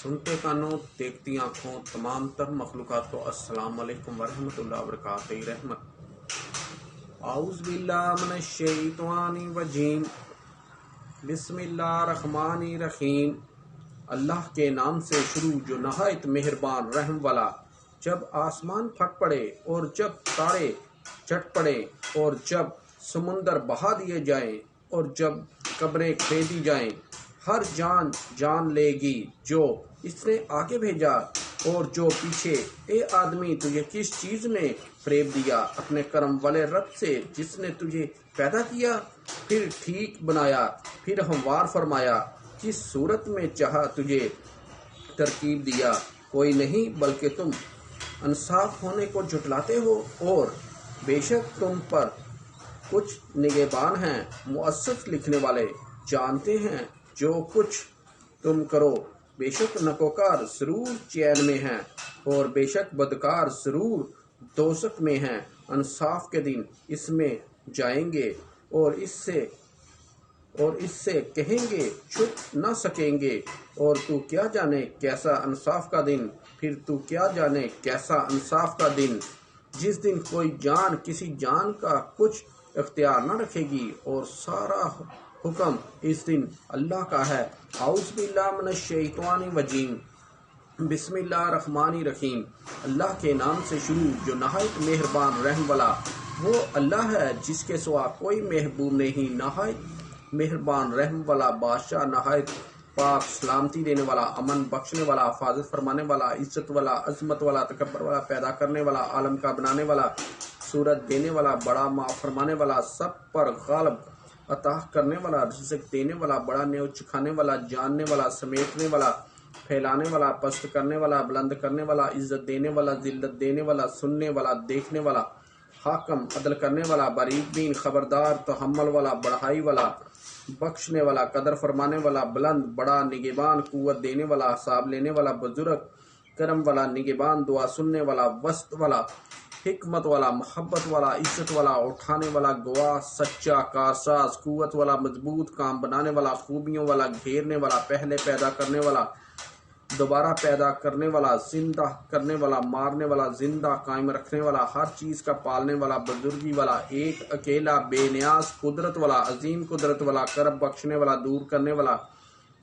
سنتے کانوں دیکھتی آنکھوں تمام تر مخلوقات کو السلام علیکم ورحمۃ اللہ وبرکاتہ رحمت۔ اعوذ باللہ من الشیطان الرجیم، بسم اللہ الرحمن الرحیم۔ اللہ کے نام سے شروع جو نہایت مہربان رحم والا۔ جب آسمان پھٹ پڑے اور جب تارے چٹ پڑے اور جب سمندر بہا دیے جائیں اور جب قبریں کھیدی جائیں، ہر جان جان لے گی جو اس نے آگے بھیجا اور جو پیچھے۔ اے آدمی، تجھے کس چیز نے فریب دیا؟ اپنے کرم والے رب سے جس نے تجھے پیدا کیا، پھر ٹھیک بنایا، پھر ہموار فرمایا، جس صورت میں چاہا تجھے ترکیب دیا۔ کوئی نہیں بلکہ تم انصاف ہونے کو جھٹلاتے ہو، اور بے شک تم پر کچھ نگہبان ہیں، مؤسس لکھنے والے، جانتے ہیں جو کچھ تم کرو۔ بے شک نکوکار ضرور چین میں ہیں، اور بے شک بدکار ضرور دوزخ میں ہیں۔ انصاف کے دن اس میں جائیں گے اور اس سے کہیں گے چھپ نہ سکیں گے، اور تو کیا جانے کیسا انصاف کا دن، پھر تو کیا جانے کیسا انصاف کا دن، جس دن کوئی جان کسی جان کا کچھ اختیار نہ رکھے گی، اور سارا حکم اس دن اللہ کا ہے۔ اعوذ باللہ من الشیطان الرجیم، بسم اللہ الرحمن الرحیم۔ اللہ کے نام سے شروع جو نہایت مہربان رحم والا۔ وہ اللہ ہے جس کے سوا کوئی محبوب نہیں، نہایت مہربان رحم والا بادشاہ، نہایت پاک سلامتی دینے والا، امن بخشنے والا، حفاظت فرمانے والا، عزت والا، عظمت والا، تکبر والا، پیدا کرنے والا، عالم کا بنانے والا، صورت دینے والا، بڑا معاف فرمانے والا، سب پر غالب، عطا کرنے والا، رزق دینے والا، بڑا نیو چکھانے والا، جاننے والا، سمیٹنے والا، پھیلانے والا، پست کرنے والا، بلند کرنے والا، عزت دینے والا، ذلت دینے والا، سننے والا، دیکھنے والا، حاکم، عدل کرنے والا، باریک بین، خبردار، تحمل والا، بڑھائی والا، بخشنے والا، قدر فرمانے والا، بلند، بڑا، نگہبان، قوت دینے والا، حساب لینے والا، بزرگ، کرم والا، نگہبان، دعا سننے والا، وسط والا، حکمت والا، محبت والا، عزت والا، اٹھانے والا، گواہ، سچا، کارساز، قوت والا، مضبوط، کام بنانے والا، خوبیوں والا، گھیرنے والا، پہلے پیدا کرنے والا، دوبارہ پیدا کرنے والا، زندہ کرنے والا، مارنے والا، زندہ قائم رکھنے والا، ہر چیز کا پالنے والا، بزرگی والا، ایک اکیلا، بے نیاز، قدرت والا، عظیم قدرت والا، کرب بخشنے والا، دور کرنے والا،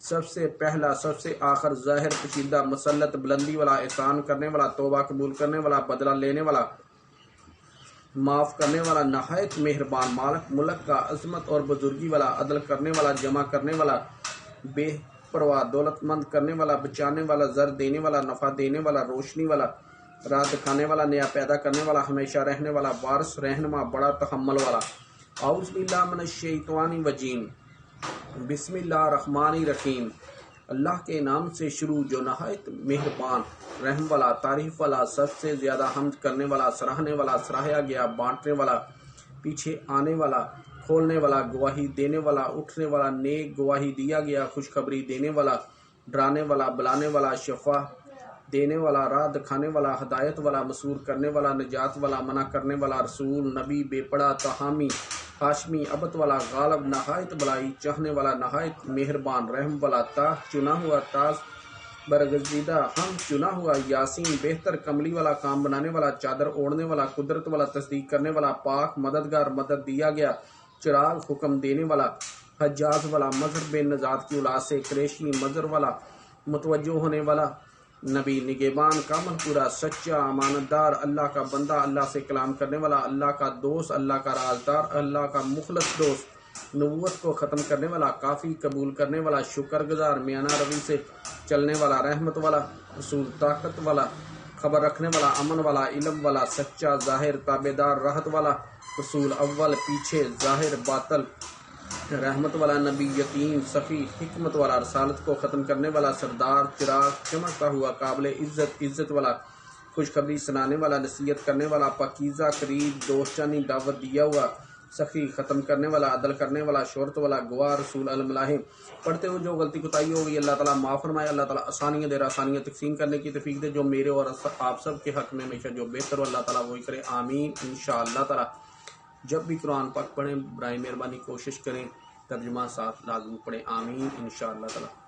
سب سے پہلا، سب سے آخر، ظاہر پوشیدہ، مسلط، بلندی والا، احسان کرنے والا، توبہ قبول کرنے والا، بدلہ لینے والا، معاف کرنے والا، نہایت مہربان، مالک ملک کا، عظمت اور بزرگی والا، عدل کرنے والا، جمع کرنے والا، بے پرواہ، دولت مند کرنے والا، بچانے والا، زر دینے والا، نفع دینے والا، روشنی والا، راہ دکھانے والا، نیا پیدا کرنے والا، ہمیشہ رہنے والا، وارث، رہنما، بڑا تحمل والا۔ اعوذ باللہ من الشیطان الرجیم، بسم اللہ الرحمن الرحیم۔ اللہ کے نام سے شروع جو نہایت مہربان رحم والا، تعریف والا، سب سے زیادہ حمد کرنے والا، سراہنے والا، سراہیا گیا، بانٹنے والا، پیچھے آنے والا، کھولنے والا، گواہی دینے والا، اٹھنے والا، نیک گواہی دیا گیا، خوشخبری دینے والا، ڈرانے والا، بلانے والا، شفا دینے والا، راہ دکھانے والا، ہدایت والا، مسرور کرنے والا، نجات والا، منع کرنے والا، رسول، نبی، بے پڑا، تحامی، ہاشمی، ابت والا، غالب، نہایت بلائی چاہنے والا، نہایت مہربان رحم والا، تاج چنا ہوا، تاج برگزیدہ، ہم چنا ہوا، یاسین، بہتر، کملی والا، کام بنانے والا، چادر اوڑھنے والا، قدرت والا، تصدیق کرنے والا، پاک، مددگار، مدد دیا گیا، چراغ، حکم دینے والا، حجاز والا، مظہر بن نژاد کی اولاد سے، قریشی، مظہر والا، متوجہ ہونے والا، نبی، نگہبان، کامل پورا، سچا، امانت دار، اللہ کا بندہ، اللہ سے کلام کرنے والا، اللہ کا دوست، اللہ کا رازدار، اللہ کا مخلص دوست، نبوت کو ختم کرنے والا، کافی قبول کرنے والا، شکر گزار، میانہ روی سے چلنے والا، رحمت والا، رسول، طاقت والا، خبر رکھنے والا، امن والا، علم والا، سچا، ظاہر، تابعدار، راحت والا، رسول، اول پیچھے، ظاہر باطل، رحمت والا، نبی، یقین، سخی، حکمت والا، رسالت کو ختم کرنے والا، سردار، چراغ چمکتا ہوا، قابل عزت، عزت والا، خوشخبری سنانے والا، نصیحت کرنے والا، پاکیزہ، قریب، دوستانی، دعوت دیا ہوا، سخی، ختم کرنے والا، عدل کرنے والا، شہرت والا، گواہ، رسول، الملاحم۔ پڑھتے ہوئے جو غلطی کوتاہی ہو گئی اللہ تعالیٰ معاف فرمائے، اللہ تعالیٰ آسانیاں دے رہا، آسانیاں تقسیم کرنے کی توفیق دے، جو میرے اور آپ سب کے حق میں ہمیشہ جو بہتر ہو اللہ تعالیٰ وہی کرے، آمین انشاءاللہ تعالیٰ۔ جب بھی قرآن پاک پڑھیں برائے مہربانی کوشش کریں ترجمہ ساتھ لازم پڑھیں، آمین انشاءاللہ تعالیٰ۔